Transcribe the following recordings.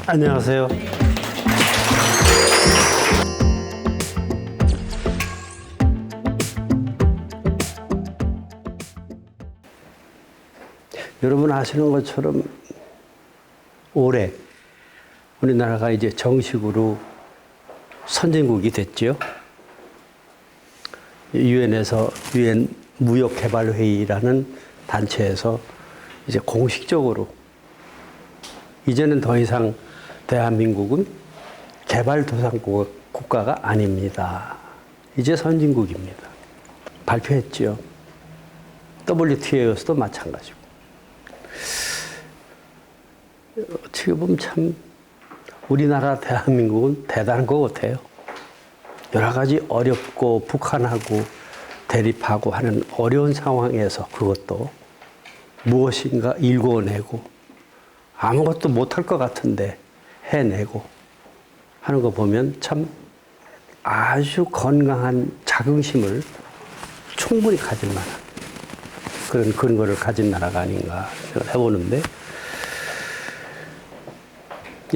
안녕하세요. 여러분 아시는 것처럼 올해 우리나라가 이제 정식으로 선진국이 됐죠. 유엔에서 유엔 무역개발회의라는 단체에서 이제 공식적으로 이제는 더 이상 대한민국은 개발도상국 국가가 아닙니다. 이제 선진국입니다. 발표했죠. WTO에서도 마찬가지고. 어떻게 보면 참 우리나라 대한민국은 대단한 것 같아요. 여러 가지 어렵고 북한하고 대립하고 하는 어려운 상황에서 그것도 무엇인가 일궈내고 아무것도 못할 것 같은데 해내고 하는 거 보면 참 아주 건강한 자긍심을 충분히 가질 만한 그런 근거를 가진 나라가 아닌가 생각을 해보는데,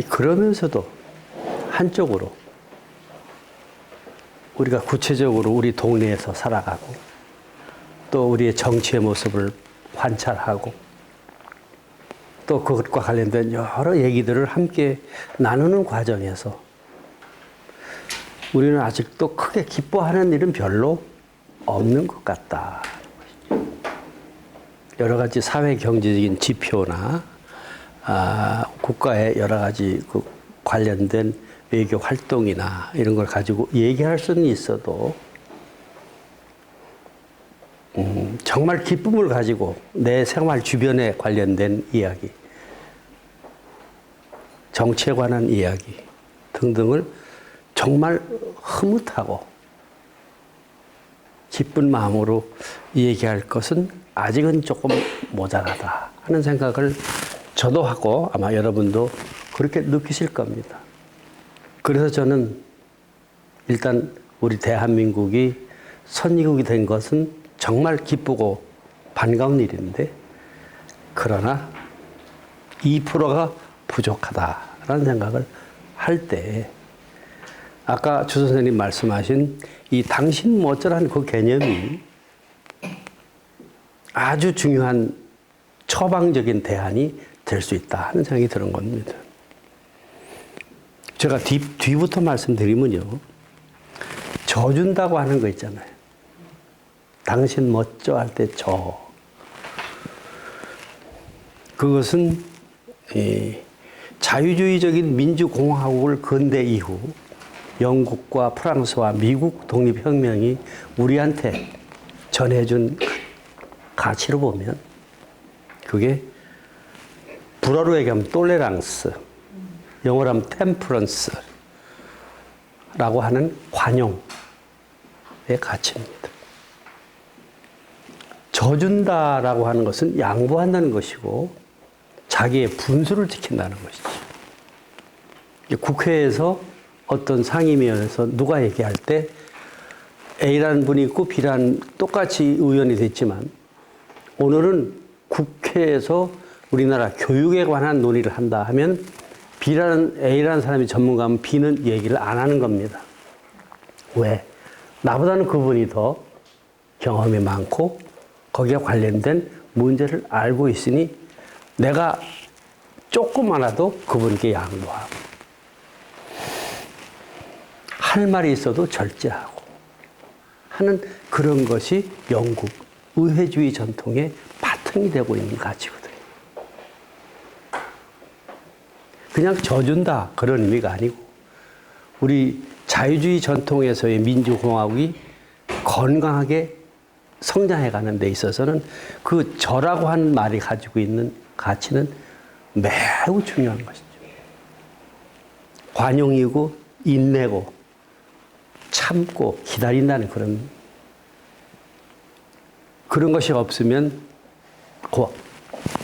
그러면서도 한쪽으로 우리가 구체적으로 우리 동네에서 살아가고 또 우리의 정치의 모습을 관찰하고 또 그것과 관련된 여러 얘기들을 함께 나누는 과정에서 우리는 아직도 크게 기뻐하는 일은 별로 없는 것 같다. 여러 가지 사회 경제적인 지표나 국가의 여러 가지 그 관련된 외교 활동이나 이런 걸 가지고 얘기할 수는 있어도 정말 기쁨을 가지고 내 생활 주변에 관련된 이야기, 정치에 관한 이야기 등등을 정말 흐뭇하고 기쁜 마음으로 얘기할 것은 아직은 조금 모자라다 하는 생각을 저도 하고 아마 여러분도 그렇게 느끼실 겁니다. 그래서 저는 일단 우리 대한민국이 선진국이 된 것은 정말 기쁘고 반가운 일인데, 그러나 2%가 부족하다라는 생각을 할 때 아까 주 선생님 말씀하신 이 당신 뭐 어쩌라는 그 개념이 아주 중요한 처방적인 대안이 될 수 있다 하는 생각이 드는 겁니다. 제가 뒤부터 말씀드리면요, 져준다고 하는 거 있잖아요. 당신 멋져 할 때 져. 그것은 자유주의적인 민주공화국을 근대 이후 영국과 프랑스와 미국 독립혁명이 우리한테 전해준 가치로 보면 그게 불어로 얘기하면 톨레랑스, 영어로 하면 템퍼런스라고 하는 관용의 가치입니다. 져준다라고 하는 것은 양보한다는 것이고 자기의 분수를 지킨다는 것이죠. 국회에서 어떤 상임위원회에서 누가 얘기할 때 A라는 분이 있고 B라는 똑같이 의원이 됐지만 오늘은 국회에서 우리나라 교육에 관한 논의를 한다 하면 A라는 사람이 전문가면 B는 얘기를 안 하는 겁니다. 왜? 나보다는 그분이 더 경험이 많고 거기에 관련된 문제를 알고 있으니 내가 조금 알아도 그분께 양보하고 할 말이 있어도 절제하고 하는 그런 것이 영국 의회주의 전통의 바탕이 되고 있는 가치거든요. 그냥 져준다 그런 의미가 아니고 우리 자유주의 전통에서의 민주공화국이 건강하게 성장해가는 데 있어서는 그 저라고 하는 말이 가지고 있는 가치는 매우 중요한 것이죠. 관용이고 인내고 참고 기다린다는 그런 것이 없으면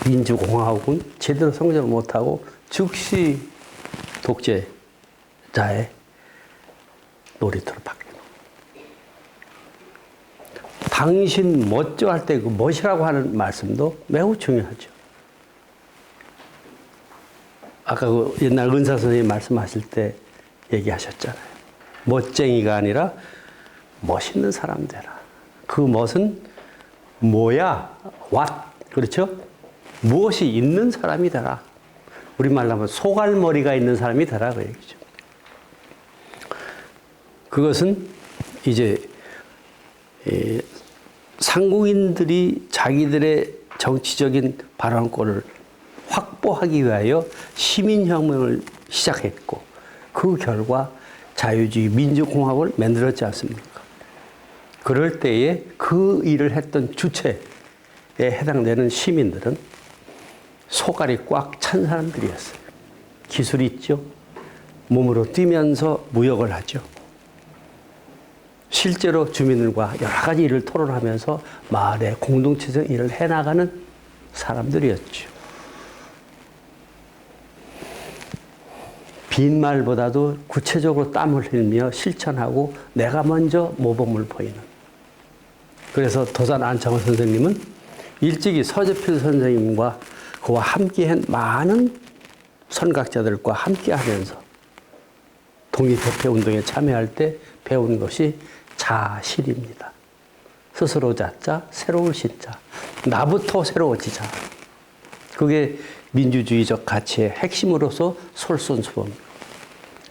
민주공화국은 제대로 성장을 못하고 즉시 독재자의 놀이터로 바뀌는. 당신 멋져 할 때 그 멋이라고 하는 말씀도 매우 중요하죠. 아까 그 옛날 은사 선생님 말씀하실 때 얘기하셨잖아요. 멋쟁이가 아니라 멋있는 사람 되라. 그 멋은 뭐야? what? 그렇죠? 무엇이 있는 사람이 되라. 우리말로 하면 소갈머리가 있는 사람이 되라. 그 얘기죠. 그것은 이제 상국인들이 자기들의 정치적인 발언권을 확보하기 위하여 시민혁명을 시작했고 그 결과 자유주의 민주공화국을 만들었지 않습니까? 그럴 때에 그 일을 했던 주체에 해당되는 시민들은 소갈이 꽉 찬 사람들이었어요. 기술이 있죠. 몸으로 뛰면서 무역을 하죠. 실제로 주민들과 여러 가지 일을 토론하면서 마을의 공동체적 일을 해나가는 사람들이었죠. 빈말보다도 구체적으로 땀을 흘리며 실천하고 내가 먼저 모범을 보이는. 그래서 도산 안창호 선생님은 일찍이 서재필 선생님과 그와 함께한 많은 선각자들과 함께하면서 독립협회운동에 참여할 때 배운 것이 자실입니다. 스스로 자자, 새로울 신자. 나부터 새로워지자. 그게 민주주의적 가치의 핵심으로서 솔선수범입니다.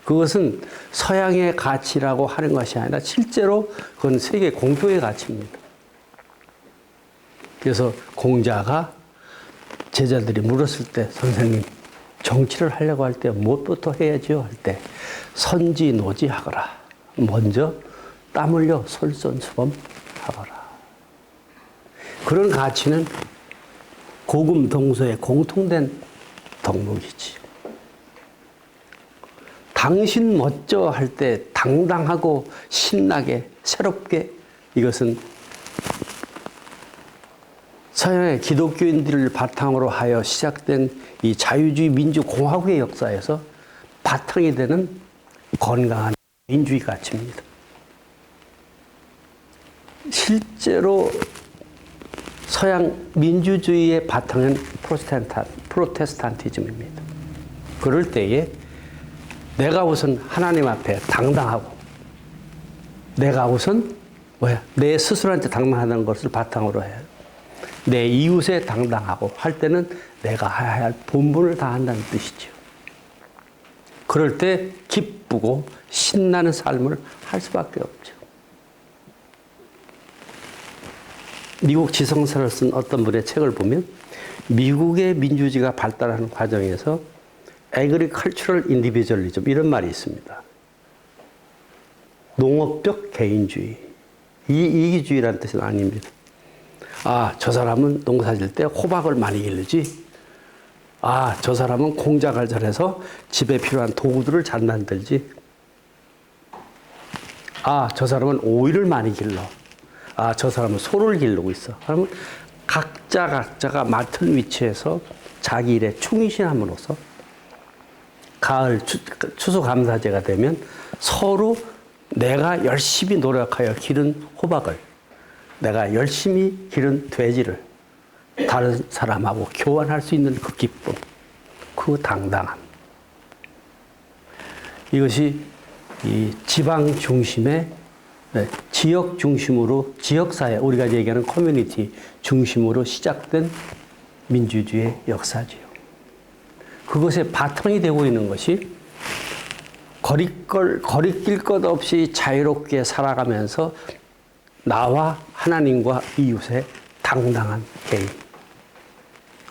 그것은 서양의 가치라고 하는 것이 아니라 실제로 그건 세계 공통의 가치입니다. 그래서 공자가 제자들이 물었을 때 선생님 정치를 하려고 할 때 무엇부터 해야지요? 할 때 선지노지하거라. 먼저 땀 흘려 솔선수범하거라. 그런 가치는 고금동서의 공통된 덕목이지. 당신 멋져 할 때 당당하고 신나게 새롭게 이것은 서양의 기독교인들을 바탕으로 하여 시작된 이 자유주의 민주공화국의 역사에서 바탕이 되는 건강한 민주주의 가치입니다. 실제로 서양 민주주의의 바탕은 프로테스탄티즘입니다. 그럴 때에 내가 우선 하나님 앞에 당당하고 내가 우선 내 스스로한테 당당하다는 것을 바탕으로 해요. 내 이웃에 당당하고 할 때는 내가 해야 할 본분을 다한다는 뜻이죠. 그럴 때 기쁘고 신나는 삶을 할 수밖에 없죠. 미국 지성사를 쓴 어떤 분의 책을 보면 미국의 민주주의가 발달하는 과정에서 agricultural individualism 이런 말이 있습니다. 농업적 개인주의, 이기주의라는 뜻은 아닙니다. 아, 저 사람은 농사 질 때 호박을 많이 기르지. 아, 저 사람은 공작을 잘해서 집에 필요한 도구들을 잘 만들지. 아, 저 사람은 오이를 많이 길러. 아, 저 사람은 소를 기르고 있어. 그러면 각자가 맡은 위치에서 자기 일에 충실함으로써 가을 추수감사제가 되면 서로 내가 열심히 노력하여 기른 호박을, 내가 열심히 기른 돼지를 다른 사람하고 교환할 수 있는 그 기쁨, 그 당당함. 이것이 이 지방 중심의 지역 중심으로, 지역사회, 우리가 얘기하는 커뮤니티 중심으로 시작된 민주주의의 역사지요. 그것의 바탕이 되고 있는 것이 거리낄 것 없이 자유롭게 살아가면서 나와 하나님과 이웃의 당당한 개인.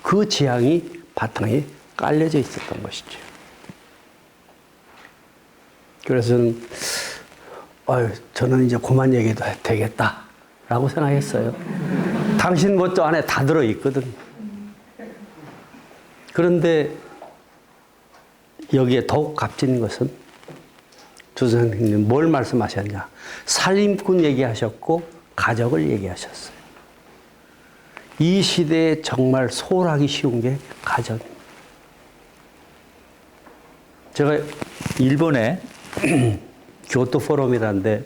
그 지향이 바탕에 깔려져 있었던 것이죠. 그래서 저는 이제 그만 얘기도 되겠다라고 생각했어요. 당신 멋져 안에 다 들어있거든. 그런데 여기에 더욱 값진 것은 주 선생님 뭘 말씀하셨냐. 살림꾼 얘기하셨고 가족을 얘기하셨어요. 이 시대에 정말 소홀하기 쉬운 게 가정입니다. 제가 일본에 교토 포럼이라는데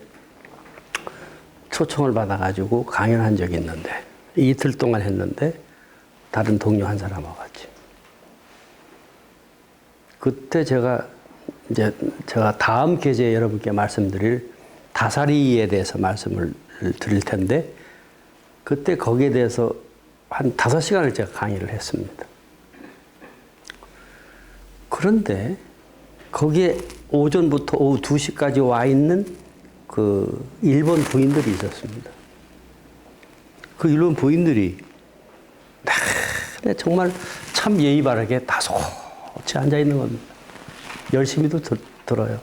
초청을 받아가지고 강연한 적이 있는데 이틀 동안 했는데 다른 동료 한 사람하고 같이 그때 제가 다음 계제에 여러분께 말씀드릴 다사리에 대해서 말씀을 드릴 텐데 그때 거기에 대해서 한 5시간을 제가 강의를 했습니다. 그런데 거기에 오전부터 오후 2시까지 와 있는 그 일본 부인들이 있었습니다. 그 일본 부인들이 정말 참 예의 바르게 다소치 앉아 있는 겁니다. 열심히도 들어요.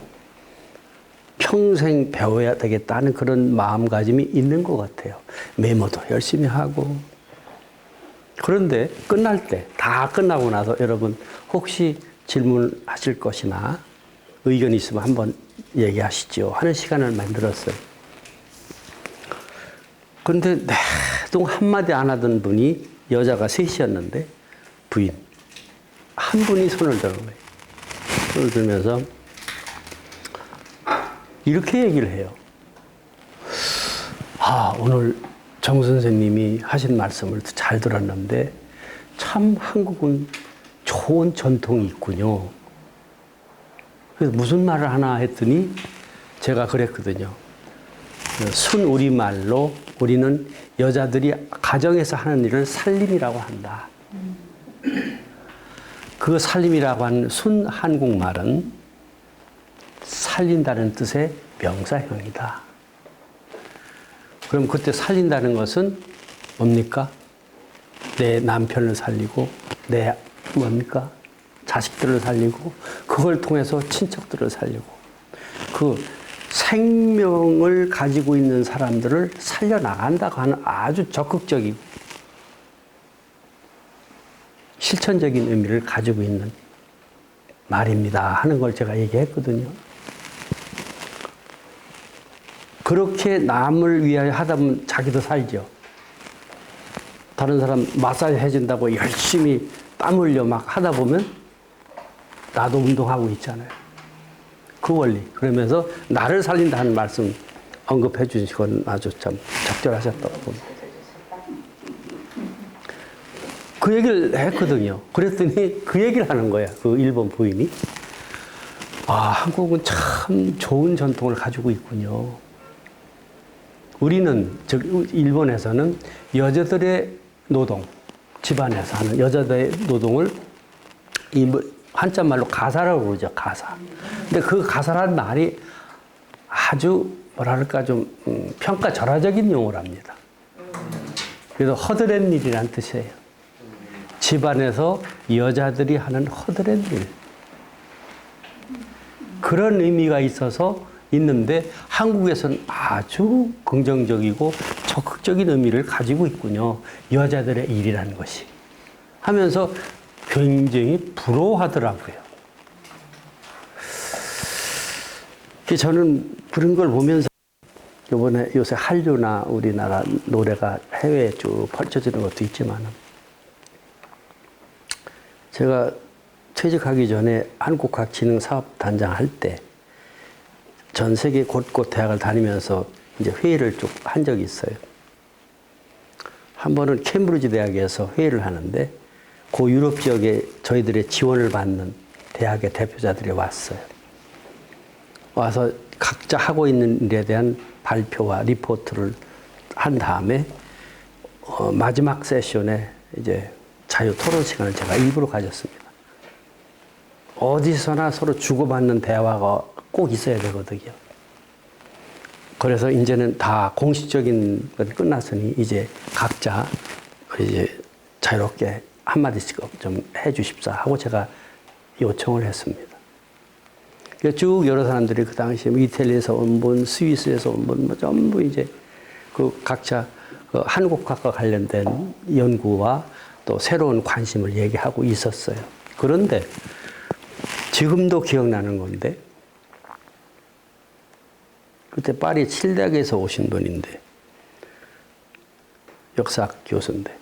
평생 배워야 되겠다는 그런 마음가짐이 있는 것 같아요. 메모도 열심히 하고. 그런데 끝날 때, 다 끝나고 나서 여러분 혹시 질문하실 것이나 의견이 있으면 한번 얘기하시죠 하는 시간을 만들었어요. 그런데 내동 한마디 안 하던 분이 여자가 셋이었는데 부인 한 분이 손을 드는 거예요. 손을 들면서 이렇게 얘기를 해요. 오늘 정 선생님이 하신 말씀을 잘 들었는데 참 한국은 좋은 전통이 있군요. 그래서 무슨 말을 하나 했더니 제가 그랬거든요. 순우리말로 우리는 여자들이 가정에서 하는 일을 살림이라고 한다. 그 살림이라고 하는 순한국말은 살린다는 뜻의 명사형이다. 그럼 그때 살린다는 것은 뭡니까? 내 남편을 살리고 내 뭡니까? 자식들을 살리고 그걸 통해서 친척들을 살리고 그 생명을 가지고 있는 사람들을 살려나간다고 하는 아주 적극적이고 실천적인 의미를 가지고 있는 말입니다 하는 걸 제가 얘기했거든요. 그렇게 남을 위하여 하다 보면 자기도 살죠. 다른 사람 마사지 해준다고 열심히 땀 흘려 막 하다 보면 나도 운동하고 있잖아요. 그 원리. 그러면서 나를 살린다는 말씀 언급해 주신 건 아주 참 적절하셨다고 봅니다. 그 얘기를 했거든요. 그랬더니 그 얘기를 하는 거야. 그 일본 부인이. 한국은 참 좋은 전통을 가지고 있군요. 우리는, 즉, 일본에서는 여자들의 노동, 집안에서 하는 여자들의 노동을 한자말로 가사라고 그러죠, 가사. 근데 그 가사라는 말이 아주 뭐랄까 좀 평가절하적인 용어랍니다. 그래서 허드렛 일이란 뜻이에요. 집안에서 여자들이 하는 허드렛 일. 그런 의미가 있어서 있는데 한국에서는 아주 긍정적이고 적극적인 의미를 가지고 있군요. 여자들의 일이라는 것이. 하면서 굉장히 부러워하더라고요. 저는 그런 걸 보면서 이번에 요새 한류나 우리나라 노래가 해외에 쭉 펼쳐지는 것도 있지만 제가 퇴직하기 전에 한국과학진흥사업단장 할 때 전 세계 곳곳 대학을 다니면서 이제 회의를 쭉 한 적이 있어요. 한 번은 캠브리지 대학에서 회의를 하는데 그 유럽 지역에 저희들의 지원을 받는 대학의 대표자들이 왔어요. 와서 각자 하고 있는 일에 대한 발표와 리포트를 한 다음에 마지막 세션에 이제 자유 토론 시간을 제가 일부러 가졌습니다. 어디서나 서로 주고받는 대화가 꼭 있어야 되거든요. 그래서 이제는 다 공식적인 건 끝났으니 이제 각자 이제 자유롭게 한마디씩 좀 해주십사 하고 제가 요청을 했습니다. 쭉 여러 사람들이 그 당시에 이태리에서 온 분, 스위스에서 온 분, 뭐 전부 이제 그 각자 그 한국학과 관련된 연구와 또 새로운 관심을 얘기하고 있었어요. 그런데 지금도 기억나는 건데 그때 파리 칠대학에서 오신 분인데 역사학 교수인데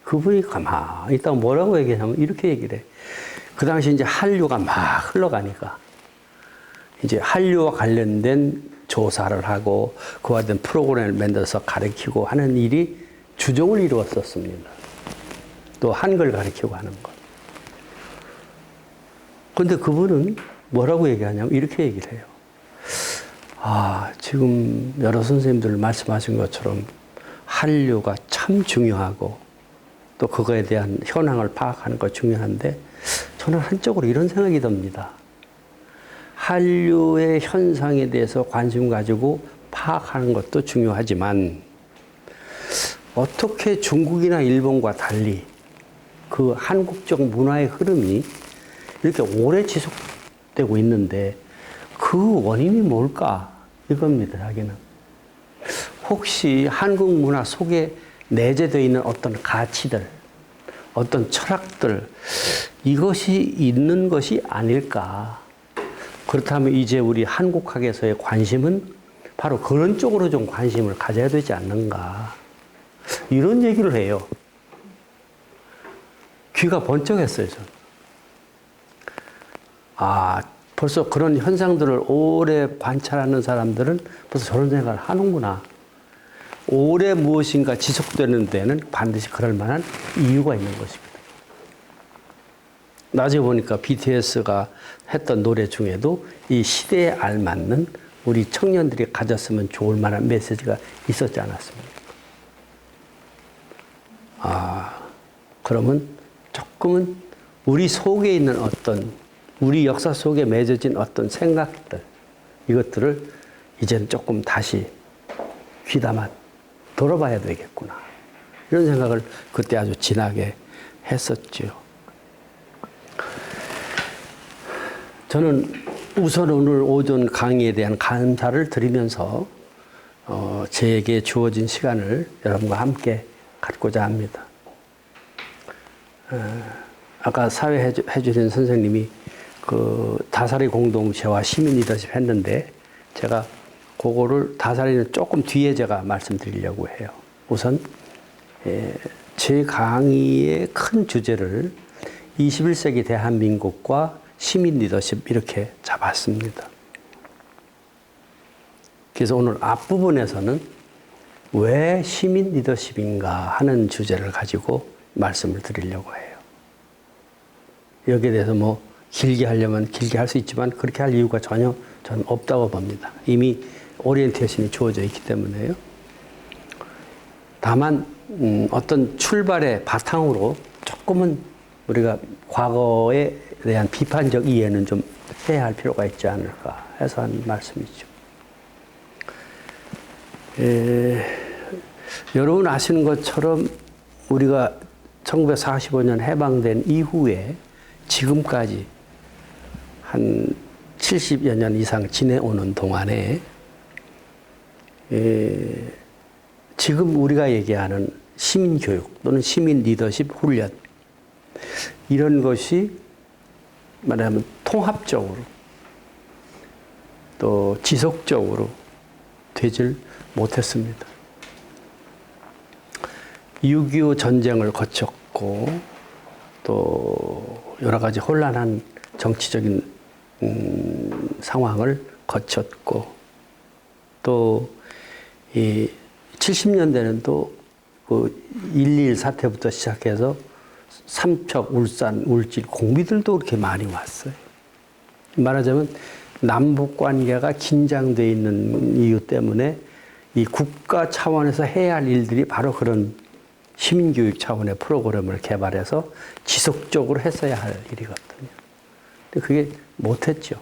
그분이 가만히 있다가 뭐라고 얘기하냐면 이렇게 얘기를 해. 그 당시 이제 한류가 막 흘러가니까 이제 한류와 관련된 조사를 하고 그와 같은 프로그램을 만들어서 가르치고 하는 일이 주종을 이루었었습니다. 또 한글 가르치고 하는 것. 근데 그분은 뭐라고 얘기하냐면 이렇게 얘기를 해요. 지금 여러 선생님들 말씀하신 것처럼 한류가 참 중요하고 또 그거에 대한 현황을 파악하는 거 중요한데 저는 한쪽으로 이런 생각이 듭니다. 한류의 현상에 대해서 관심 가지고 파악하는 것도 중요하지만 어떻게 중국이나 일본과 달리 그 한국적 문화의 흐름이 이렇게 오래 지속되고 있는데 그 원인이 뭘까? 이겁니다, 자기는. 혹시 한국 문화 속에 내재되어 있는 어떤 가치들, 어떤 철학들, 이것이 있는 것이 아닐까? 그렇다면 이제 우리 한국학에서의 관심은 바로 그런 쪽으로 좀 관심을 가져야 되지 않는가? 이런 얘기를 해요. 귀가 번쩍했어요, 저는. 벌써 그런 현상들을 오래 관찰하는 사람들은 벌써 저런 생각을 하는구나. 오래 무엇인가 지속되는 데는 반드시 그럴 만한 이유가 있는 것입니다. 나중에 보니까 BTS가 했던 노래 중에도 이 시대에 알맞는 우리 청년들이 가졌으면 좋을 만한 메시지가 있었지 않았습니까? 그러면 조금은 우리 속에 있는 어떤 우리 역사 속에 맺어진 어떤 생각들, 이것들을 이제는 조금 다시 귀담아 돌아봐야 되겠구나. 이런 생각을 그때 아주 진하게 했었죠. 저는 우선 오늘 오전 강의에 대한 감사를 드리면서 저에게 주어진 시간을 여러분과 함께 갖고자 합니다. 아까 사회 해주신 선생님이 그 다사리 공동체와 시민 리더십 했는데 제가 그거를 다사리는 조금 뒤에 제가 말씀드리려고 해요. 우선 제 강의의 큰 주제를 21세기 대한민국과 시민 리더십 이렇게 잡았습니다. 그래서 오늘 앞부분에서는 왜 시민 리더십인가 하는 주제를 가지고 말씀을 드리려고 해요. 여기에 대해서 뭐 길게 하려면 길게 할 수 있지만 그렇게 할 이유가 전혀 저는 없다고 봅니다. 이미 오리엔테이션이 주어져 있기 때문에요. 다만 어떤 출발의 바탕으로 조금은 우리가 과거에 대한 비판적 이해는 좀 해야 할 필요가 있지 않을까 해서 한 말씀이죠. 여러분 아시는 것처럼 우리가 1945년 해방된 이후에 지금까지 한 70여 년 이상 지내오는 동안에 지금 우리가 얘기하는 시민교육 또는 시민 리더십 훈련 이런 것이 말하자면 통합적으로 또 지속적으로 되질 못했습니다. 6.25 전쟁을 거쳤고 또 여러 가지 혼란한 정치적인 상황을 거쳤고 또 이 70년대는 또 그 1.21 사태부터 시작해서 삼척, 울산, 울진 공비들도 그렇게 많이 왔어요. 말하자면 남북 관계가 긴장되어 있는 이유 때문에 이 국가 차원에서 해야 할 일들이 바로 그런 시민교육 차원의 프로그램을 개발해서 지속적으로 했어야 할 일이거든요. 근데 그게 못했죠.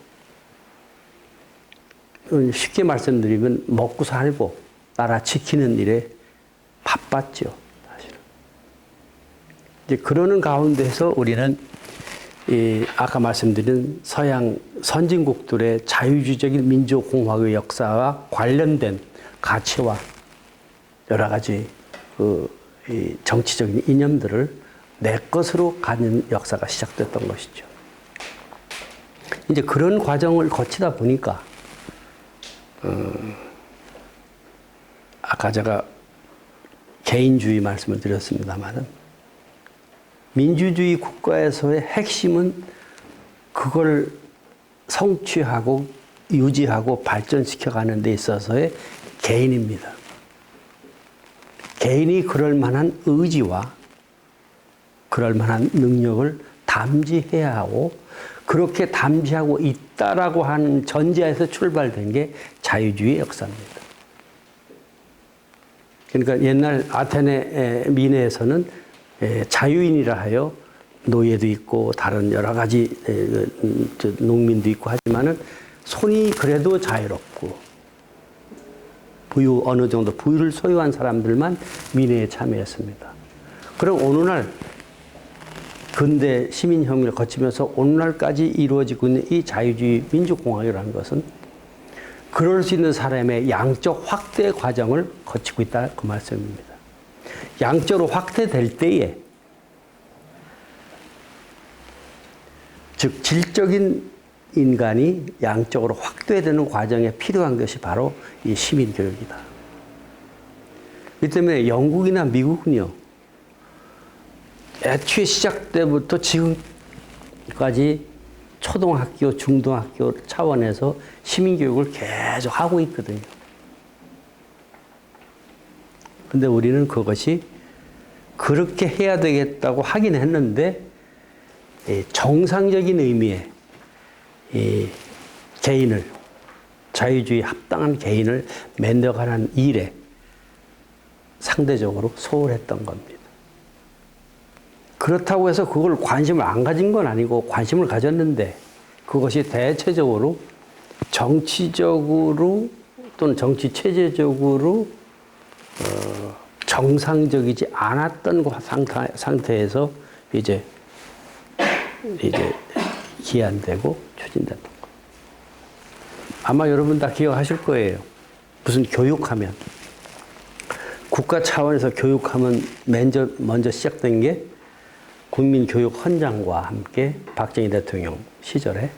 쉽게 말씀드리면 먹고 살고 나라 지키는 일에 바빴죠. 사실은. 이제 그러는 가운데서 우리는 아까 말씀드린 서양 선진국들의 자유주의적인 민주공화국의 역사와 관련된 가치와 여러 가지 이 정치적인 이념들을 내 것으로 가는 역사가 시작됐던 것이죠. 이제 그런 과정을 거치다 보니까 아까 제가 개인주의 말씀을 드렸습니다만은 민주주의 국가에서의 핵심은 그걸 성취하고 유지하고 발전시켜가는 데 있어서의 개인입니다. 개인이 그럴 만한 의지와 그럴 만한 능력을 담지해야 하고 그렇게 담시하고 있다라고 하는 전제에서 출발된 게 자유주의 역사입니다. 그러니까 옛날 아테네 민회에서는 자유인이라 하여 노예도 있고 다른 여러 가지 농민도 있고 하지만은 손이 그래도 자유롭고 어느 정도 부유를 소유한 사람들만 민회에 참여했습니다. 그럼 오늘날 근대 시민혁명을 거치면서 오늘날까지 이루어지고 있는 이 자유주의 민주공화국이라는 것은 그럴 수 있는 사람의 양적 확대 과정을 거치고 있다 그 말씀입니다. 양적으로 확대될 때에 즉 질적인 인간이 양적으로 확대되는 과정에 필요한 것이 바로 이 시민교육이다. 이 때문에 영국이나 미국은요, 애초에 시작 때부터 지금까지 초등학교, 중등학교 차원에서 시민교육을 계속 하고 있거든요. 근데 우리는 그것이 그렇게 해야 되겠다고 하긴 했는데, 정상적인 의미의 개인을, 자유주의 합당한 개인을 만들어가는 일에 상대적으로 소홀했던 겁니다. 그렇다고 해서 그걸 관심을 안 가진 건 아니고 관심을 가졌는데 그것이 대체적으로 정치적으로 또는 정치 체제적으로 정상적이지 않았던 상태에서 이제 기한되고 추진됐던 거. 아마 여러분 다 기억하실 거예요. 무슨 교육하면 국가 차원에서 교육하면 먼저 시작된 게 국민교육헌장과 함께 박정희 대통령 시절에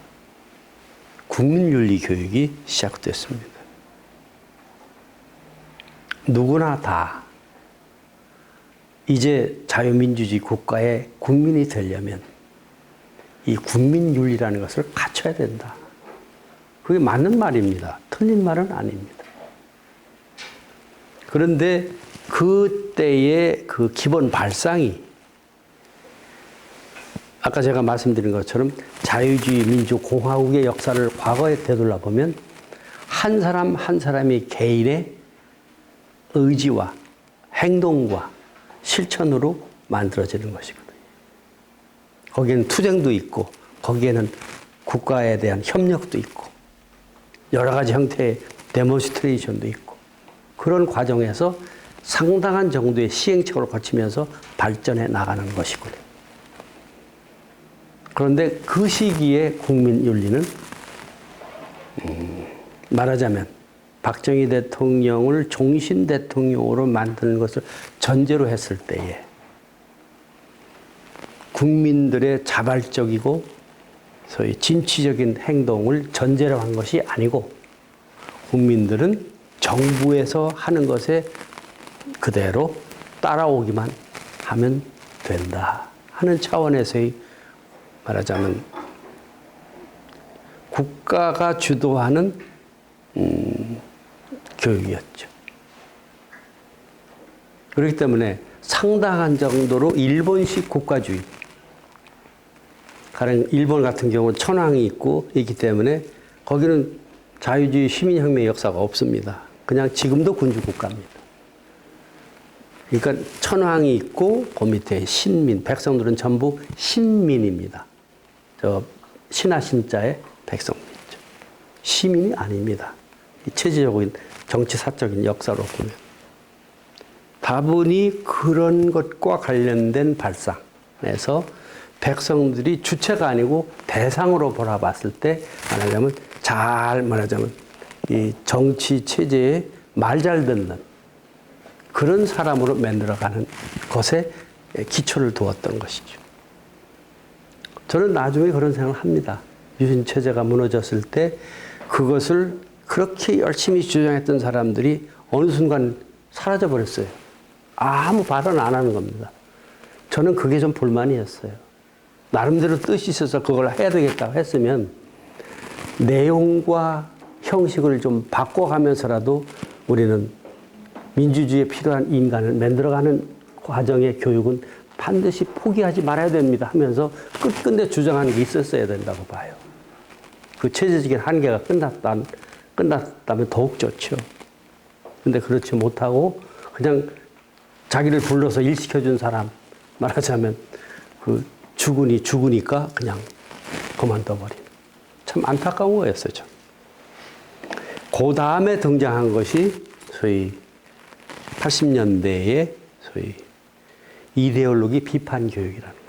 국민윤리 교육이 시작됐습니다. 누구나 다 이제 자유민주주의 국가의 국민이 되려면 이 국민윤리라는 것을 갖춰야 된다. 그게 맞는 말입니다. 틀린 말은 아닙니다. 그런데 그때의 그 기본 발상이 아까 제가 말씀드린 것처럼 자유주의 민주공화국의 역사를 과거에 되돌아보면 한 사람 한 사람이 개인의 의지와 행동과 실천으로 만들어지는 것이거든요. 거기에는 투쟁도 있고 거기에는 국가에 대한 협력도 있고 여러 가지 형태의 데몬스트레이션도 있고 그런 과정에서 상당한 정도의 시행착오를 거치면서 발전해 나가는 것이거든요. 그런데 그 시기에 국민윤리는 말하자면 박정희 대통령을 종신 대통령으로 만드는 것을 전제로 했을 때에 국민들의 자발적이고 소위 진취적인 행동을 전제로 한 것이 아니고 국민들은 정부에서 하는 것에 그대로 따라오기만 하면 된다 하는 차원에서의 말하자면 국가가 주도하는 교육이었죠. 그렇기 때문에 상당한 정도로 일본식 국가주의, 가령 일본 같은 경우는 천황이 있고 있기 때문에 거기는 자유주의 시민혁명 역사가 없습니다. 그냥 지금도 군주국가입니다. 그러니까 천황이 있고 그 밑에 신민, 백성들은 전부 신민입니다. 저 신하 신자의 백성들이죠. 시민이 아닙니다. 체제적인 정치사적인 역사로 보면 다분히 그런 것과 관련된 발상에서 백성들이 주체가 아니고 대상으로 바라봤을 때 말하자면 이 정치 체제에 말 잘 듣는 그런 사람으로 만들어가는 것에 기초를 두었던 것이죠. 저는 나중에 그런 생각을 합니다. 유신 체제가 무너졌을 때 그것을 그렇게 열심히 주장했던 사람들이 어느 순간 사라져 버렸어요. 아무 발언 안 하는 겁니다. 저는 그게 좀 불만이었어요. 나름대로 뜻이 있어서 그걸 해야 되겠다고 했으면 내용과 형식을 좀 바꿔가면서라도 우리는 민주주의에 필요한 인간을 만들어가는 과정의 교육은 반드시 포기하지 말아야 됩니다 하면서 끝끝내 주장하는 게 있었어야 된다고 봐요. 그 체제적인 한계가 끝났다면 더욱 좋죠. 근데 그렇지 못하고 그냥 자기를 불러서 일 시켜준 사람, 말하자면 그 죽으니까 그냥 그만둬버린. 참 안타까운 거였어요. 그 다음에 등장한 것이 소위 80년대의 소위 이데올로기 비판 교육이라는 것입니다.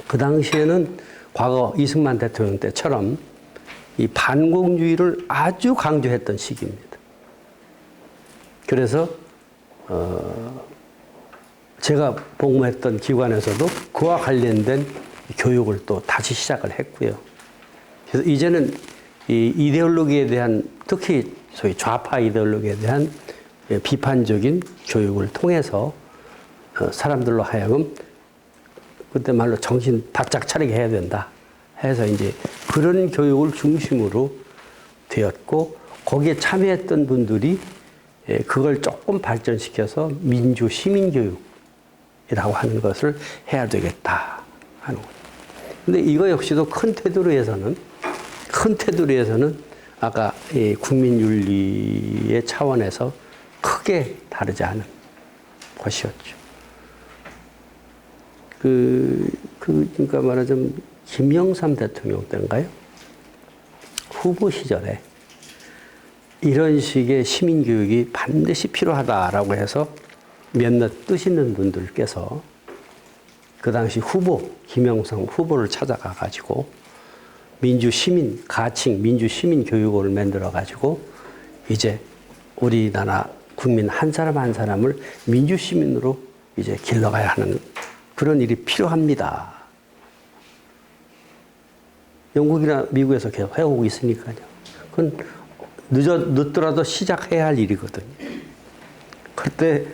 그 당시에는 과거 이승만 대통령 때처럼 이 반공주의를 아주 강조했던 시기입니다. 그래서 제가 복무했던 기관에서도 그와 관련된 교육을 또 다시 시작을 했고요. 그래서 이제는 이 이데올로기에 대한, 특히 소위 좌파 이데올로기에 대한 비판적인 교육을 통해서 사람들로 하여금 그때 말로 정신 바짝 차리게 해야 된다 해서 이제 그런 교육을 중심으로 되었고, 거기에 참여했던 분들이 그걸 조금 발전시켜서 민주 시민교육이라고 하는 것을 해야 되겠다 하는 거죠. 근데 이거 역시도 큰 테두리에서는 아까 이 국민윤리의 차원에서 크게 다르지 않은 것이었죠. 그러니까 말하자면 김영삼 대통령 때인가요? 후보 시절에 이런 식의 시민교육이 반드시 필요하다라고 해서 몇몇 뜻 있는 분들께서 그 당시 김영삼 후보를 찾아가 가지고 민주시민교육원을 만들어 가지고 이제 우리나라 국민 한 사람 한 사람을 민주시민으로 이제 길러가야 하는 그런 일이 필요합니다. 영국이나 미국에서 계속 해오고 있으니까요. 그건 늦더라도 시작해야 할 일이거든요. 그때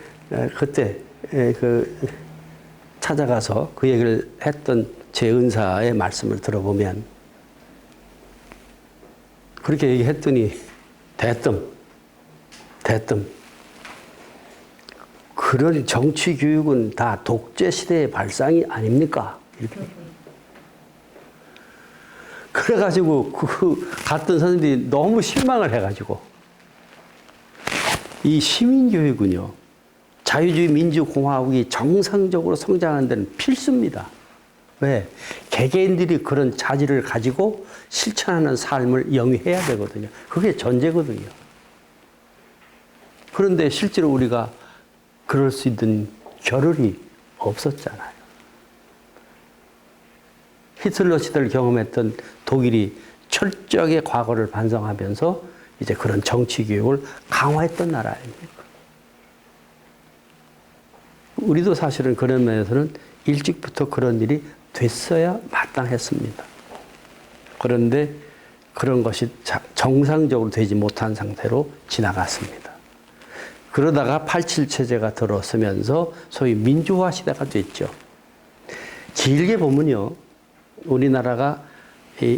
찾아가서 그 얘기를 했던 제 은사의 말씀을 들어보면 그렇게 얘기했더니 대뜸 그런 정치 교육은 다 독재 시대의 발상이 아닙니까? 이렇게. 그래가지고 갔던 선생님들이 너무 실망을 해가지고 이 시민교육은요, 자유주의 민주공화국이 정상적으로 성장하는 데는 필수입니다. 왜? 개개인들이 그런 자질을 가지고 실천하는 삶을 영위해야 되거든요. 그게 전제거든요. 그런데 실제로 우리가 그럴 수 있는 겨를이 없었잖아요. 히틀러 시대를 경험했던 독일이 철저하게 과거를 반성하면서 이제 그런 정치 교육을 강화했던 나라 아닙니까? 우리도 사실은 그런 면에서는 일찍부터 그런 일이 됐어야 마땅했습니다. 그런데 그런 것이 정상적으로 되지 못한 상태로 지나갔습니다. 그러다가 87 체제가 들어서면서 소위 민주화 시대가 됐죠. 길게 보면요, 우리나라가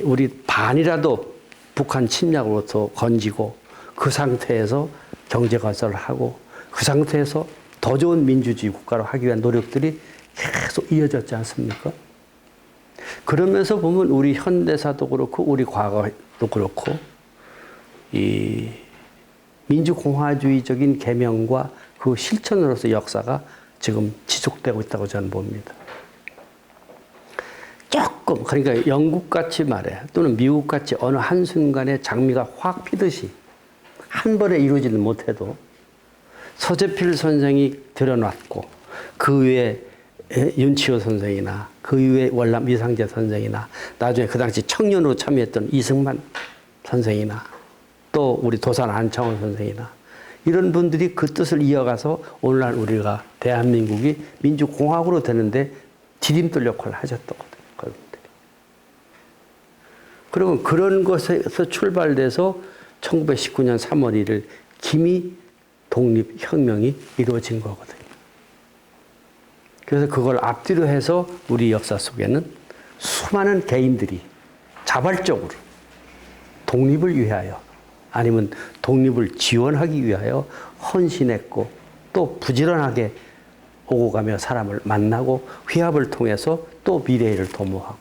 우리 반이라도 북한 침략으로부터 건지고 그 상태에서 경제 발전을 하고 그 상태에서 더 좋은 민주주의 국가로 하기 위한 노력들이 계속 이어졌지 않습니까? 그러면서 보면 우리 현대사도 그렇고 우리 과거도 그렇고 이 민주공화주의적인 계명과 그 실천으로서 역사가 지금 지속되고 있다고 저는 봅니다. 조금, 그러니까 영국같이 말해 또는 미국같이 어느 한순간에 장미가 확 피듯이 한 번에 이루어지는 못해도 서재필 선생이 들여놨고 그 위에 윤치호 선생이나 그 위에 월남 이상재 선생이나 나중에 그 당시 청년으로 참여했던 이승만 선생이나 또 우리 도산 안창원 선생이나 이런 분들이 그 뜻을 이어가서 오늘날 우리가 대한민국이 민주공화국으로 되는데 디딤돌 역할을 하셨거든요. 그러면 그런 것에서 출발돼서 1919년 3월 1일 기미 독립혁명이 이루어진 거거든요. 그래서 그걸 앞뒤로 해서 우리 역사 속에는 수많은 개인들이 자발적으로 독립을 위하여 아니면 독립을 지원하기 위하여 헌신했고 또 부지런하게 오고 가며 사람을 만나고 회합을 통해서 또 미래를 도모하고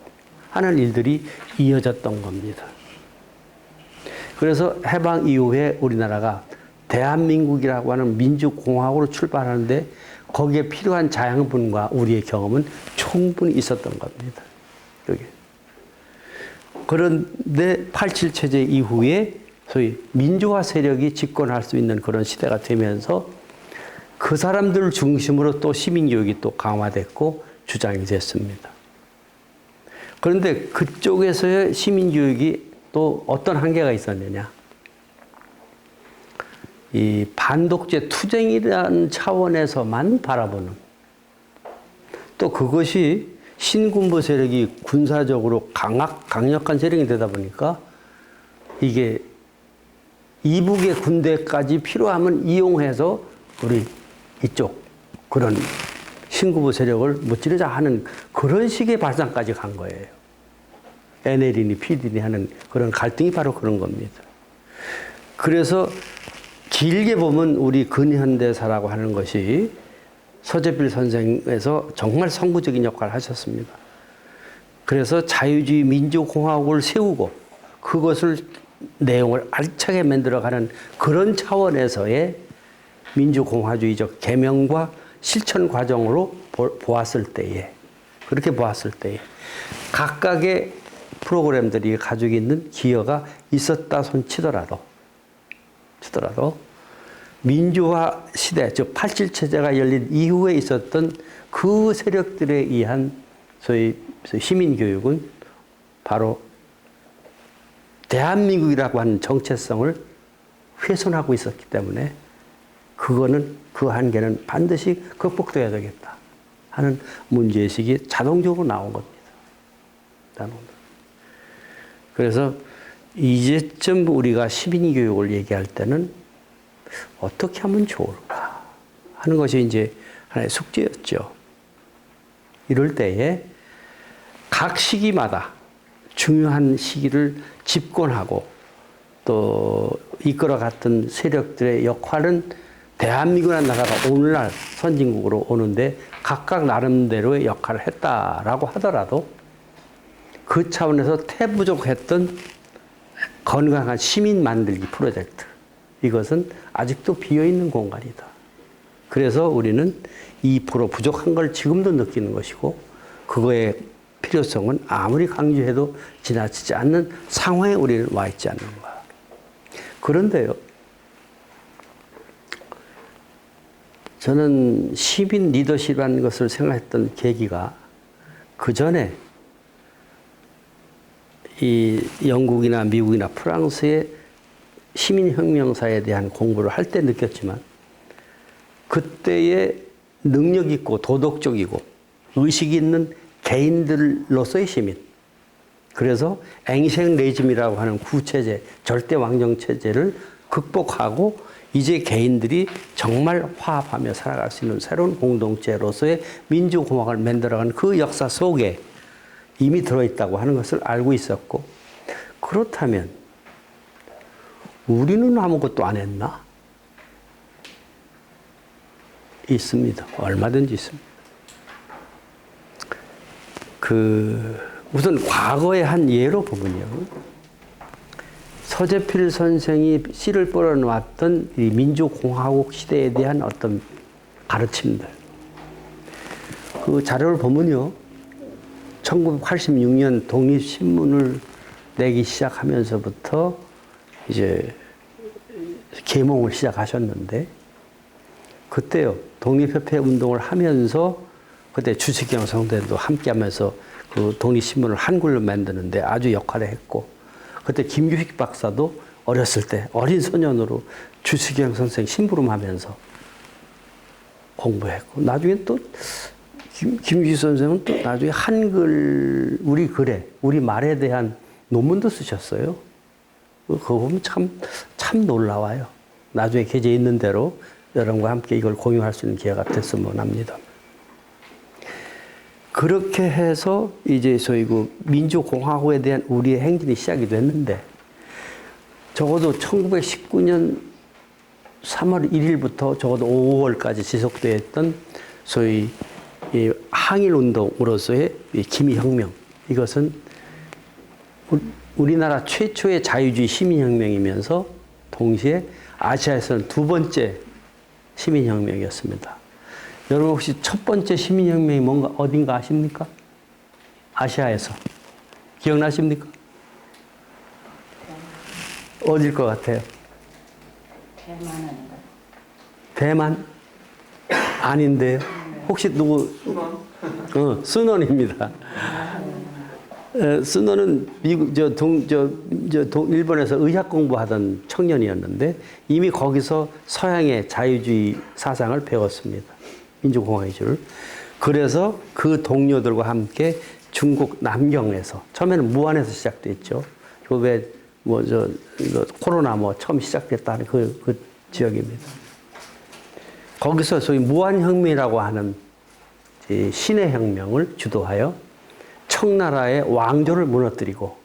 하는 일들이 이어졌던 겁니다. 그래서 해방 이후에 우리나라가 대한민국이라고 하는 민주공화국으로 출발하는데 거기에 필요한 자양분과 우리의 경험은 충분히 있었던 겁니다. 여기. 그런데 87 체제 이후에 소위 민주화 세력이 집권할 수 있는 그런 시대가 되면서 그 사람들 중심으로 또 시민교육이 또 강화됐고 주장이 됐습니다. 그런데 그쪽에서의 시민교육이 또 어떤 한계가 있었느냐. 이 반독재 투쟁이라는 차원에서만 바라보는 또 그것이 신군부 세력이 군사적으로 강력한 세력이 되다 보니까 이게 이북의 군대까지 필요하면 이용해서 우리 이쪽 그런 신군부 세력을 무찌르자 하는 그런 식의 발상까지 간 거예요. NL이니 PD니 하는 그런 갈등이 바로 그런 겁니다. 그래서 길게 보면 우리 근현대사라고 하는 것이 서재필 선생에서 정말 선구적인 역할을 하셨습니다. 그래서 자유주의 민주공화국을 세우고 그것을 내용을 알차게 만들어가는 그런 차원에서의 민주공화주의적 개명과 실천 과정으로 보았을 때에 그렇게 보았을 때에 각각의 프로그램들이 가지고 있는 기여가 있었다 손치더라도 민주화 시대, 즉 87 체제가 열린 이후에 있었던 그 세력들에 의한 소위 시민교육은 바로 대한민국이라고 하는 정체성을 훼손하고 있었기 때문에 그거는 그 한계는 반드시 극복돼야 되겠다 하는 문제의식이 자동적으로 나온 겁니다. 그래서 이제쯤 우리가 시민교육을 얘기할 때는 어떻게 하면 좋을까 하는 것이 이제 하나의 숙제였죠. 이럴 때에 각 시기마다 중요한 시기를 집권하고 또 이끌어갔던 세력들의 역할은 대한민국이라는 나라가 오늘날 선진국으로 오는데 각각 나름대로의 역할을 했다라고 하더라도 그 차원에서 태부족했던 건강한 시민 만들기 프로젝트 이것은 아직도 비어있는 공간이다. 그래서 우리는 2% 부족한 걸 지금도 느끼는 것이고 그거의 필요성은 아무리 강조해도 지나치지 않는 상황에 우리는 와 있지 않는가. 그런데요. 저는 시민 리더십이라는 것을 생각했던 계기가 그 전에 이 영국이나 미국이나 프랑스의 시민혁명사에 대한 공부를 할 때 느꼈지만 그때의 능력 있고 도덕적이고 의식 있는 개인들로서의 시민. 그래서 앵생 레짐이라고 하는 구체제, 절대 왕정체제를 극복하고 이제 개인들이 정말 화합하며 살아갈 수 있는 새로운 공동체로서의 민주공화국을 만들어가는 그 역사 속에 이미 들어있다고 하는 것을 알고 있었고 그렇다면 우리는 아무것도 안 했나? 있습니다. 얼마든지 있습니다. 우선 과거의 한 예로 보면요. 서재필 선생이 씨를 뿌려놓았던 이 민주공화국 시대에 대한 어떤 가르침들. 그 자료를 보면요. 1986년 독립신문을 내기 시작하면서부터 이제 계몽을 시작하셨는데 그때요. 독립협회 운동을 하면서 그때 주식경 성대도 함께 하면서 그 독립신문을 한글로 만드는데 아주 역할을 했고 그때 김규식 박사도 어렸을 때 어린 소년으로 주식경 선생 심부름하면서 공부했고 나중에 또 김규식 선생은 또 나중에 한글 우리 글에 우리 말에 대한 논문도 쓰셨어요. 그거 보면 참 놀라워요. 나중에 계좌에 있는 대로 여러분과 함께 이걸 공유할 수 있는 기회가 됐으면 합니다. 그렇게 해서 이제 소위 그 민주공화국에 대한 우리의 행진이 시작이 됐는데 적어도 1919년 3월 1일부터 적어도 5월까지 지속되었던 소위 이 항일 운동으로서의 이 기미혁명, 이것은 우리나라 최초의 자유주의 시민혁명이면서 동시에 아시아에서는 두 번째 시민혁명이었습니다. 여러분 혹시 첫 번째 시민혁명이 뭔가 어딘가 아십니까? 아시아에서. 기억나십니까? 어딜 것 같아요? 대만? 아닌데요. 혹시 누구? 순원입니다. 순원은 미국 일본에서 의학 공부하던 청년이었는데 이미 거기서 서양의 자유주의 사상을 배웠습니다. 민주공화의주를. 그래서 그 동료들과 함께 중국 남경에서, 처음에는 무안에서 시작됐죠. 코로나 처음 시작됐다는 그 지역입니다. 거기서 소위 무안혁명이라고 하는 신의 혁명을 주도하여 청나라의 왕조를 무너뜨리고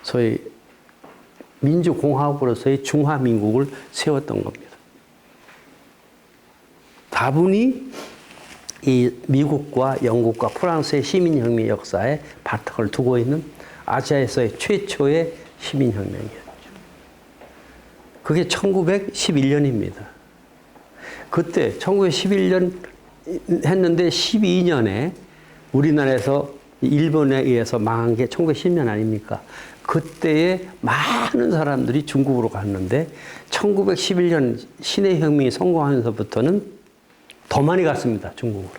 소위 민주공화국으로서의 중화민국을 세웠던 겁니다. 다분히 이 미국과 영국과 프랑스의 시민혁명 역사에 바탕을 두고 있는 아시아에서의 최초의 시민혁명이었죠. 그게 1911년입니다. 그때 1911년 했는데 12년에 우리나라에서 일본에 의해서 망한 게 1910년 아닙니까? 그때에 많은 사람들이 중국으로 갔는데 1911년 신의 혁명이 성공하면서부터는 더 많이 갔습니다. 중국으로.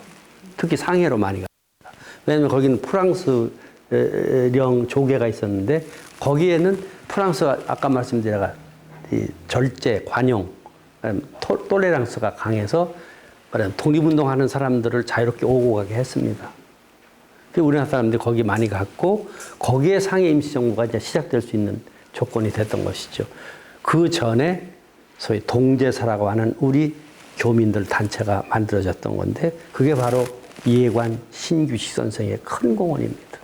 특히 상해로 많이 갔습니다. 왜냐하면 거기는 프랑스령 조계가 있었는데 거기에는 프랑스가 아까 말씀드린 절제, 관용, 톨레랑스가 강해서 독립운동하는 사람들을 자유롭게 오고 가게 했습니다. 우리나라 사람들이 거기 많이 갔고 거기에 상해 임시정부가 이제 시작될 수 있는 조건이 됐던 것이죠. 그 전에 소위 동제사라고 하는 우리 교민들 단체가 만들어졌던 건데 그게 바로 이해관 신규식 선생의 큰 공헌입니다.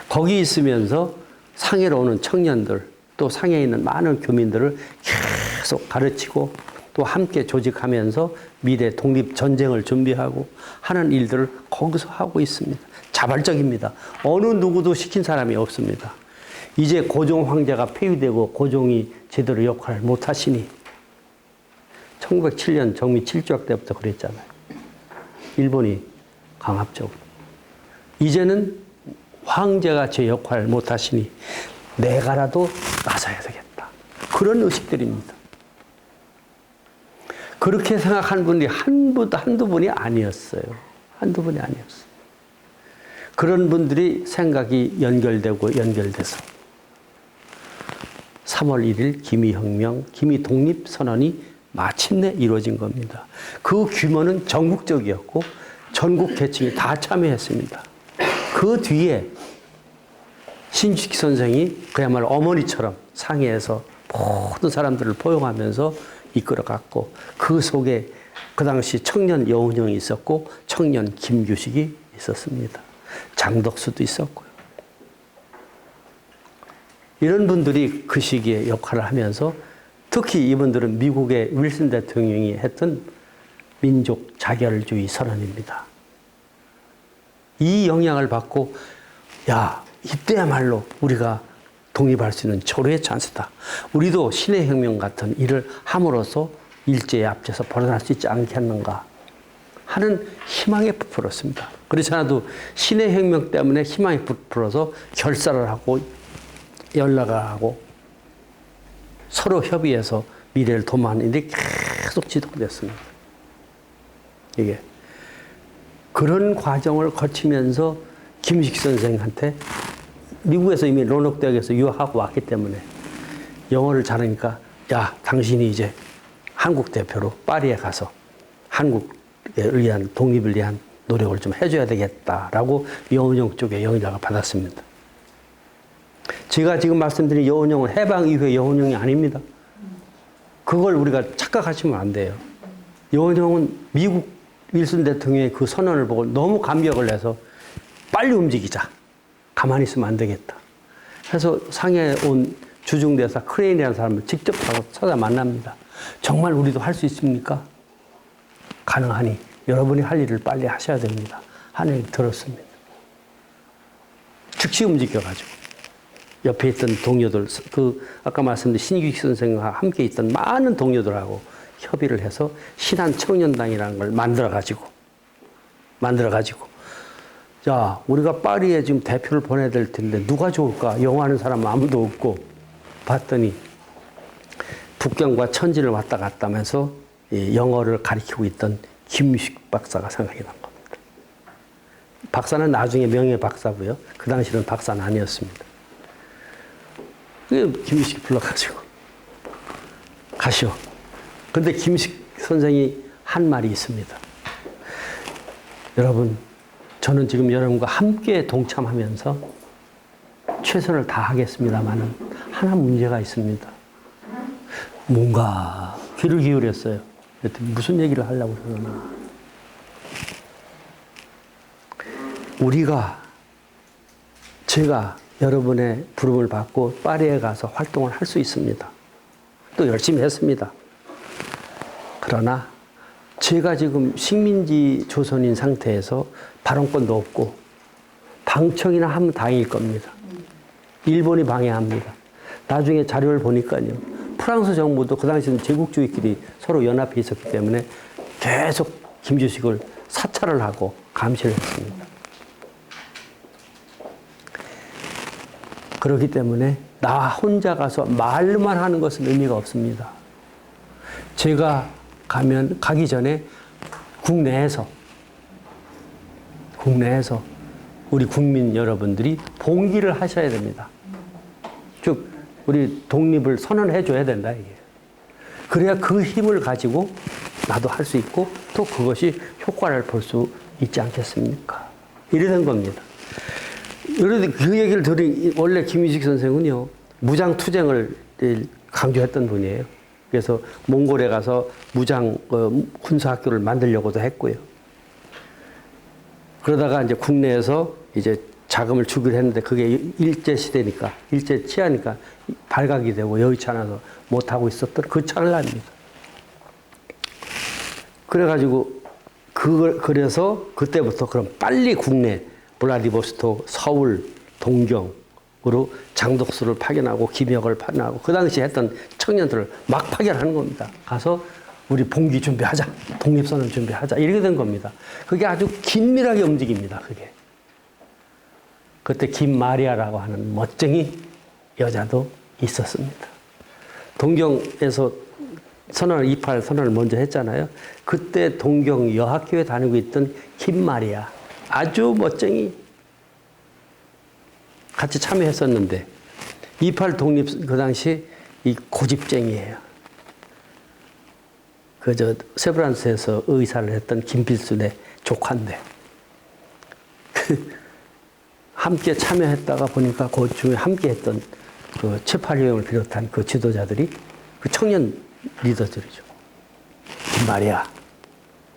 거기 있으면서 상해로 오는 청년들 또 상해에 있는 많은 교민들을 계속 가르치고 또 함께 조직하면서 미래 독립전쟁을 준비하고 하는 일들을 거기서 하고 있습니다. 자발적입니다. 어느 누구도 시킨 사람이 없습니다. 이제 고종 황제가 폐위되고 고종이 제대로 역할을 못하시니 1907년 정미 7조약 때부터 그랬잖아요. 일본이 강압적으로. 이제는 황제가 제 역할을 못하시니 내가라도 나서야 되겠다. 그런 의식들입니다. 그렇게 생각하는 분이 한두 분이 아니었어요. 한두 분이 아니었어요. 그런 분들이 생각이 연결되고 연결돼서 3월 1일 기미혁명, 기미독립선언이 마침내 이루어진 겁니다. 그 규모는 전국적이었고 전국 계층이 다 참여했습니다. 그 뒤에 신주식 선생이 그야말로 어머니처럼 상해에서 모든 사람들을 포용하면서 이끌어갔고 그 속에 그 당시 청년 여운형이 있었고 청년 김규식이 있었습니다. 장덕수도 있었고요. 이런 분들이 그 시기에 역할을 하면서 특히 이분들은 미국의 윌슨 대통령이 했던 민족 자결주의 선언입니다. 이 영향을 받고 야, 이때야말로 우리가 독립할 수 있는 절호의 찬스다. 우리도 신의 혁명 같은 일을 함으로써 일제의 앞에서 벗어날 수 있지 않겠는가 하는 희망에 부풀었습니다. 그렇지 않아도 신의 혁명 때문에 희망이 부풀어서 결사를 하고 연락을 하고 서로 협의해서 미래를 도모하는 일이 계속 지속됐습니다. 이게 그런 과정을 거치면서 김식 선생한테 미국에서 이미 런록 대학에서 유학하고 왔기 때문에 영어를 잘하니까 야, 당신이 이제 한국 대표로 파리에 가서 한국에 의한 독립을 위한 노력을 좀 해줘야 되겠다라고 여운형 쪽에 영향을 받았습니다. 제가 지금 말씀드린 여운형은 해방 이후의 여운형이 아닙니다. 그걸 우리가 착각하시면 안 돼요. 여운형은 미국 윌슨 대통령의 그 선언을 보고 너무 감격을 해서 빨리 움직이자. 가만히 있으면 안 되겠다. 그래서 상해에 온 주중대사 크레인이라는 사람을 직접 가서 찾아 만납니다. 정말 우리도 할 수 있습니까? 가능하니 여러분이 할 일을 빨리 하셔야 됩니다. 하는 얘기 들었습니다. 즉시 움직여가지고 옆에 있던 동료들, 아까 말씀드린 신규식 선생과 함께 있던 많은 동료들하고 협의를 해서 신한청년당이라는 걸 만들어가지고 자, 우리가 파리에 지금 대표를 보내야 될 텐데 누가 좋을까? 영어하는 사람 아무도 없고 봤더니 북경과 천지를 왔다 갔다 하면서 영어를 가르치고 있던 김유식 박사가 생각이 난 겁니다. 박사는 나중에 명예 박사고요. 그 당시는 박사는 아니었습니다. 김유식 불러가지고 가시오. 근데 김유식 선생이 한 말이 있습니다. 여러분, 저는 지금 여러분과 함께 동참하면서 최선을 다하겠습니다만 하나 문제가 있습니다. 뭔가 귀를 기울였어요. 무슨 얘기를 하려고 그러나. 제가 여러분의 부름을 받고 파리에 가서 활동을 할 수 있습니다. 또 열심히 했습니다. 그러나 제가 지금 식민지 조선인 상태에서 발언권도 없고 방청이나 하면 다행일 겁니다. 일본이 방해합니다. 나중에 자료를 보니까요. 프랑스 정부도 그 당시에는 제국주의끼리 서로 연합해 있었기 때문에 계속 김주식을 사찰을 하고 감시를 했습니다. 그렇기 때문에 나 혼자 가서 말만 하는 것은 의미가 없습니다. 제가 가기 전에 국내에서 우리 국민 여러분들이 봉기를 하셔야 됩니다. 즉 우리 독립을 선언해 줘야 된다 이게. 그래야 그 힘을 가지고 나도 할 수 있고 또 그것이 효과를 볼 수 있지 않겠습니까? 이래 된 겁니다. 그런데 그 얘기를 들으니 원래 김유식 선생은요 무장투쟁을 강조했던 분이에요. 그래서 몽골에 가서 무장 군사학교를 만들려고도 했고요. 그러다가 이제 국내에서 이제 자금을 주기로 했는데 그게 일제 시대니까 일제 치하니까 발각이 되고 여의치 않아서 못 하고 있었던 그 찰나입니다. 그래가지고 그래서 그때부터 그럼 빨리 국내 블라디보스토크, 서울, 동경으로 장독수를 파견하고 김혁을 파견하고 그 당시 했던 청년들을 막 파견하는 겁니다. 가서 우리 봉기 준비하자, 독립선언 준비하자 이렇게 된 겁니다. 그게 아주 긴밀하게 움직입니다. 그게. 그때 김마리아라고 하는 멋쟁이 여자도 있었습니다. 동경에서 28 선언을 먼저 했잖아요. 그때 동경 여학교에 다니고 있던 김마리아 아주 멋쟁이 같이 참여했었는데 28 독립 그 당시 이 고집쟁이에요. 세브란스에서 의사를 했던 김필순의 조카인데 함께 참여했다가 보니까 그 중에 함께 했던 그 최팔위원을 비롯한 그 지도자들이 그 청년 리더들이죠. 김마리아,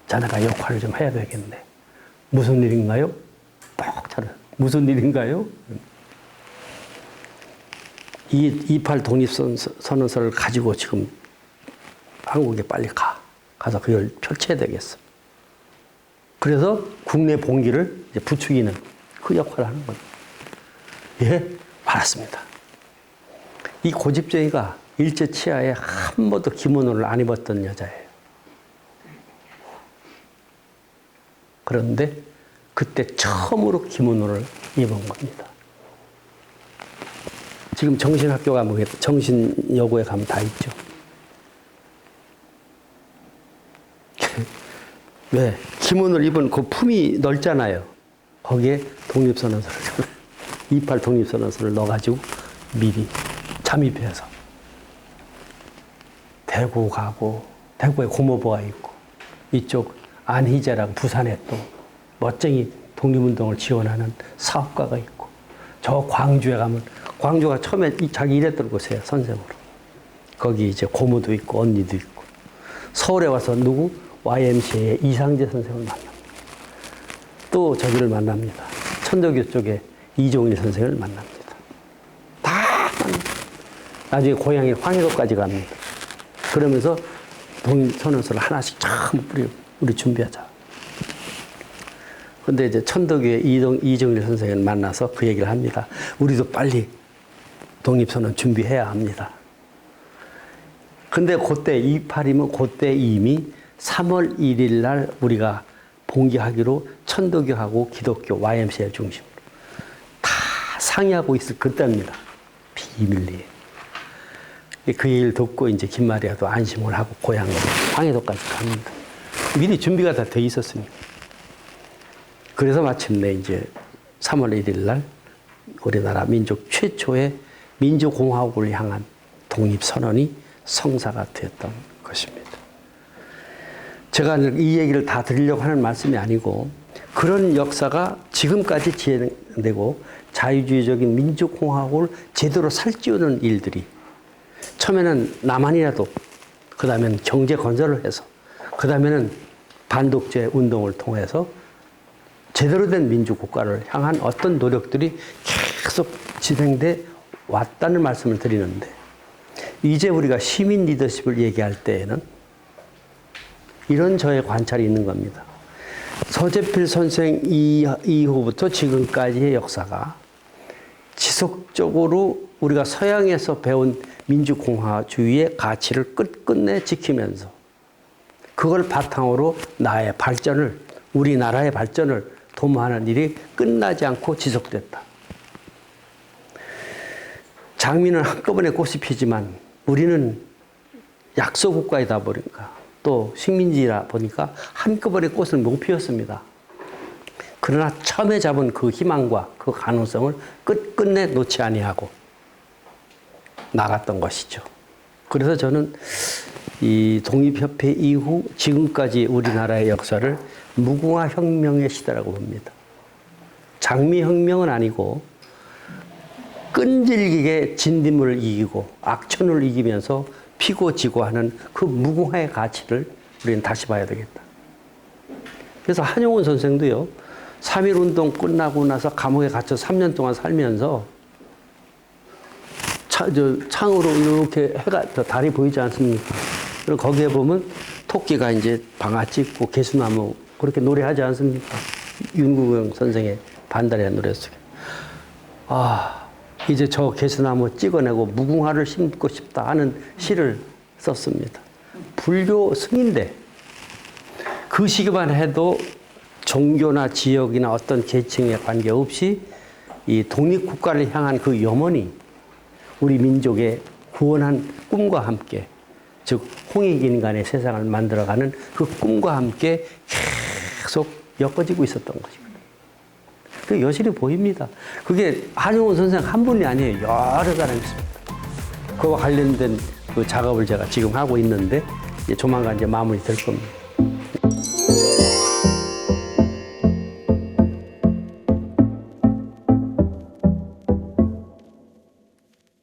자네가 역할을 좀 해야 되겠네. 무슨 일인가요? 딱 잘해. 무슨 일인가요? 28 독립선언서를 가지고 지금 한국에 빨리 가서 그걸 펼쳐야 되겠어. 그래서 국내 봉기를 이제 부추기는 그 역할을 하는 거예요. 예, 알았습니다. 이 고집쟁이가 일제 치하에 한 번도 기모노를 안 입었던 여자예요. 그런데 그때 처음으로 기모노를 입은 겁니다. 지금 정신학교 가면, 정신여고에 가면 다 있죠. 왜? 기모노를 입은 그 품이 넓잖아요. 거기에 독립선언서를, 28 독립선언서를 넣어가지고 미리 잠입해서 대구 가고, 대구에 고모부가 있고, 이쪽 안희재라고 부산에 또 멋쟁이 독립운동을 지원하는 사업가가 있고, 저 광주에 가면, 광주가 처음에 자기 일했던 곳이에요, 선생으로. 거기 이제 고모도 있고, 언니도 있고. 서울에 와서 누구? YMCA의 이상재 선생을 만납니다. 또 저기를 만납니다. 천도교 쪽에 이종일 선생을 만납니다. 다 만납니다. 나중에 고향인 황해도까지 갑니다. 그러면서 독립선언서를 하나씩 참 뿌리고 우리 준비하자. 근데 이제 천도교의 이정일 선생을 만나서 그 얘기를 합니다. 우리도 빨리 독립선언 준비해야 합니다. 근데 그때 28이면 그때 이미 3월 1일 날 우리가 봉기하기로 천도교하고 기독교 YMCA 중심으로 다 상의하고 있을 그때입니다. 비밀리에. 그 얘기를 듣고 이제 김마리아도 안심을 하고 고향으로 황해도까지 갑니다. 미리 준비가 다 돼 있었으니까. 그래서 마침내 이제 3월 1일 날 우리나라 민족 최초의 민주공화국을 향한 독립선언이 성사가 되었던 것입니다. 제가 이 얘기를 다 드리려고 하는 말씀이 아니고 그런 역사가 지금까지 진행되고 자유주의적인 민주공화국을 제대로 살찌우는 일들이 처음에는 남한이라도 그 다음에는 경제 건설을 해서 그 다음에는 반독재 운동을 통해서 제대로 된 민주국가를 향한 어떤 노력들이 계속 진행돼 왔다는 말씀을 드리는데 이제 우리가 시민 리더십을 얘기할 때에는 이런 저의 관찰이 있는 겁니다. 서재필 선생 이후부터 지금까지의 역사가 지속적으로 우리가 서양에서 배운 민주공화주의의 가치를 끝끝내 지키면서 그걸 바탕으로 나의 발전을, 우리나라의 발전을 도모하는 일이 끝나지 않고 지속됐다. 장미는 한꺼번에 꽃이 피지만 우리는 약소국가이다 보니까 또 식민지라 보니까 한꺼번에 꽃을 못 피웠습니다. 그러나 처음에 잡은 그 희망과 그 가능성을 끝끝내 놓지 아니하고 나갔던 것이죠. 그래서 저는 이 독립협회 이후 지금까지 우리나라의 역사를 무궁화혁명의 시대라고 봅니다. 장미혁명은 아니고 끈질기게 진딧물을 이기고 악천후를 이기면서 피고 지고 하는 그 무궁화의 가치를 우리는 다시 봐야 되겠다. 그래서 한용운 선생도요, 3.1운동 끝나고 나서 감옥에 갇혀 3년 동안 살면서 창으로 이렇게 해가, 달이 보이지 않습니까? 그리고 거기에 보면 토끼가 이제 방아 찍고 개수나무 그렇게 노래하지 않습니까? 윤구경 선생의 반달의 노래 속에. 이제 저 개수나무 찍어내고 무궁화를 심고 싶다 하는 시를 썼습니다. 불교 승인데 그 시기만 해도 종교나 지역이나 어떤 계층에 관계없이 이 독립국가를 향한 그 염원이 우리 민족의 구원한 꿈과 함께, 즉 홍익인간의 세상을 만들어가는 그 꿈과 함께 계속 엮어지고 있었던 것입니다. 그 여실히 보입니다. 그게 한용운 선생 한 분이 아니에요. 여러 사람이 있습니다. 그와 관련된 그 작업을 제가 지금 하고 있는데 조만간 이제 마무리 될 겁니다.